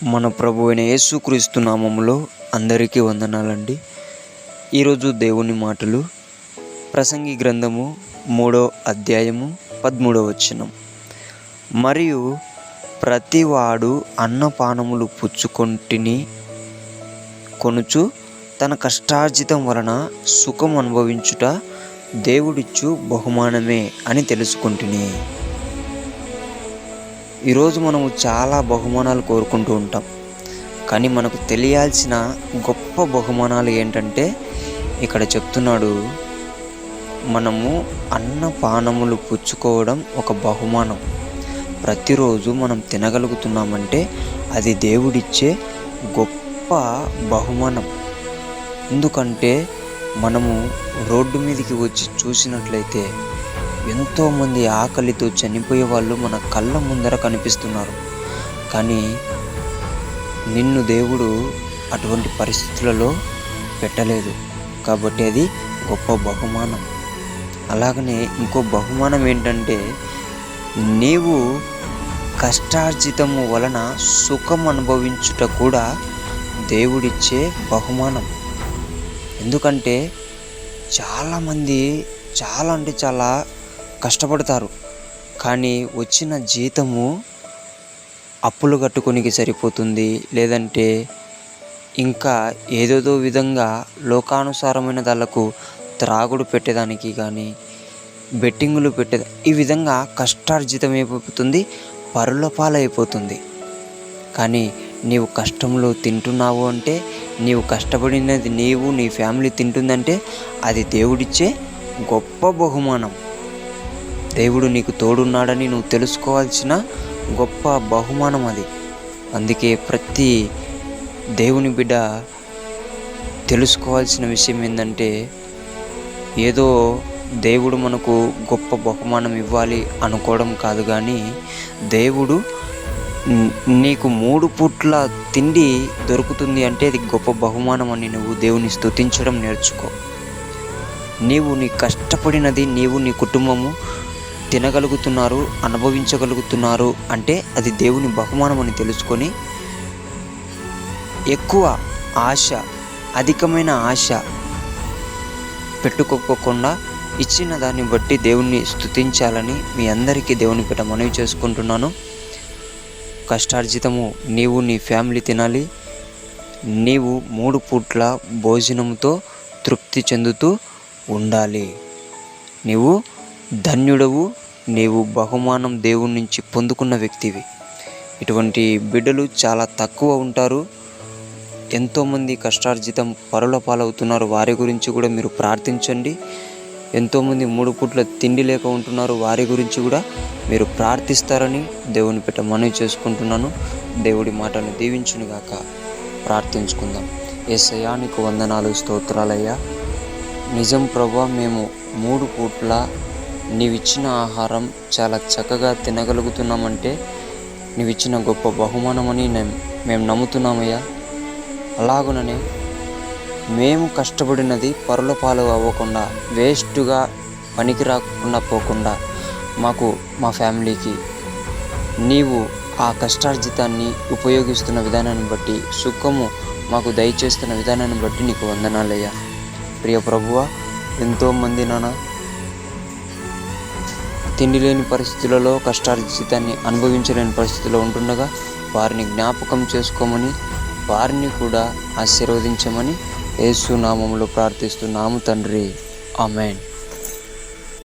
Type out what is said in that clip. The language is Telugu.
మన ప్రభు అయిన యేసుక్రీస్తు నామములో అందరికీ వందనాలండి. ఈరోజు దేవుని మాటలు ప్రసంగి గ్రంథము 3వ అధ్యాయము 13వ వచనం. మరియు ప్రతివాడు అన్నపానములు పుచ్చుకొంటిని కొనుచు తన కష్టార్జితం వలన సుఖం అనుభవించుట దేవుడిచ్చు బహుమానమే అని తెలుసుకుంటుని. ఈరోజు మనము చాలా బహుమానాలు కోరుకుంటూ ఉంటాం, కానీ మనకు తెలియాల్సిన గొప్ప బహుమానాలు ఏంటంటే ఇక్కడ చెప్తున్నాడు, మనము అన్నపానములు పుచ్చుకోవడం ఒక బహుమానం. ప్రతిరోజు మనం తినగలుగుతున్నామంటే అది దేవుడిచ్చే గొప్ప బహుమానం. ఎందుకంటే మనము రోడ్డు మీదకి వచ్చి చూసినట్లయితే ఎంతోమంది ఆకలితో చనిపోయే వాళ్ళు మన కళ్ళ ముందర కనిపిస్తున్నారు. కానీ నిన్ను దేవుడు అటువంటి పరిస్థితులలో పెట్టలేదు, కాబట్టి అది గొప్ప బహుమానం. అలాగనే ఇంకో బహుమానం ఏంటంటే, నీవు కష్టార్జితము వలన సుఖం అనుభవించుట కూడా దేవుడిచ్చే బహుమానం. ఎందుకంటే చాలామంది చాలా కష్టపడతారు, కానీ వచ్చిన జీతము అప్పులు కట్టుకొనికి సరిపోతుంది, లేదంటే ఇంకా ఏదేదో విధంగా లోకానుసారమైన దాళ్ళకు త్రాగుడు పెట్టేదానికి కానీ బెట్టింగులు ఈ విధంగా కష్టార్జితం అయిపోతుంది, పరుల పాలైపోతుంది. కానీ నీవు కష్టంలో తింటున్నావు అంటే, నీవు కష్టపడినది నీవు నీ ఫ్యామిలీ తింటుందంటే అది దేవుడిచ్చే గొప్ప బహుమానం. దేవుడు నీకు తోడున్నాడని నువ్వు తెలుసుకోవాల్సిన గొప్ప బహుమానం అది. అందుకే ప్రతి దేవుని బిడ్డ తెలుసుకోవాల్సిన విషయం ఏంటంటే, ఏదో దేవుడు మనకు గొప్ప బహుమానం ఇవ్వాలి అనుకోవడం కాదు, కానీ దేవుడు నీకు 3 పూట్ల తిండి దొరుకుతుంది అంటే అది గొప్ప బహుమానం అని నువ్వు దేవుని స్తుతించడం నేర్చుకో. నీవు నీ కష్టపడినది నీవు నీ కుటుంబము తినగలుగుతున్నారు, అనుభవించగలుగుతున్నారు అంటే అది దేవుని బహుమానం అని తెలుసుకొని ఎక్కువ అధికమైన ఆశ పెట్టుకోకుండా ఇచ్చిన దాన్ని బట్టి దేవుణ్ణి స్తుతించాలని మీ అందరికీ దేవుని పేట మనవి చేసుకుంటున్నాను. కష్టార్జితము నీవు నీ ఫ్యామిలీ తినాలి. నీవు 3 పూట్ల భోజనంతో తృప్తి చెందుతూ ఉండాలి. నీవు ధన్యుడవు, నీవు బహుమానం దేవుని నుంచి పొందుకున్న వ్యక్తివి. ఇటువంటి బిడ్డలు చాలా తక్కువ ఉంటారు. ఎంతోమంది కష్టార్జితం పరుల పాలవుతున్నారు, వారి గురించి కూడా మీరు ప్రార్థించండి. ఎంతోమంది 3 పూట్ల తిండి లేక ఉంటున్నారు, వారి గురించి కూడా మీరు ప్రార్థిస్తారని దేవుని పేట మనవి చేసుకుంటున్నాను. దేవుడి మాటలను దీవించునుగాక. ప్రార్థించుకుందాం. యేసయ్యా, నీకు వందనాలు, స్తోత్రాలయ్యా. నిజం ప్రభా, మేము 3 పూట్ల నీవిచ్చిన ఆహారం చాలా చక్కగా తినగలుగుతున్నామంటే నీవిచ్చిన గొప్ప బహుమానమని మేము నమ్ముతున్నామయ్యా. అలాగుననే మేము కష్టపడినది పరుల పాలు అవ్వకుండా, వేస్ట్గా పనికి రాకుండా పోకుండా మాకు, మా ఫ్యామిలీకి నీవు ఆ కష్టార్జితాన్ని ఉపయోగిస్తున్న విధానాన్ని బట్టి, సుఖము మాకు దయచేస్తున్న విధానాన్ని బట్టి నీకు వందనాలయ్యా. ప్రియ ప్రభువా, ఎంతోమంది తిండి లేని పరిస్థితులలో, కష్టార్జితాన్ని అనుభవించలేని పరిస్థితిలో ఉంటుండగా వారిని జ్ఞాపకం చేసుకోమని, వారిని కూడా ఆశీర్వదించమని యేసు నామములో ప్రార్థిస్తున్నాము తండ్రి. ఆమేన్.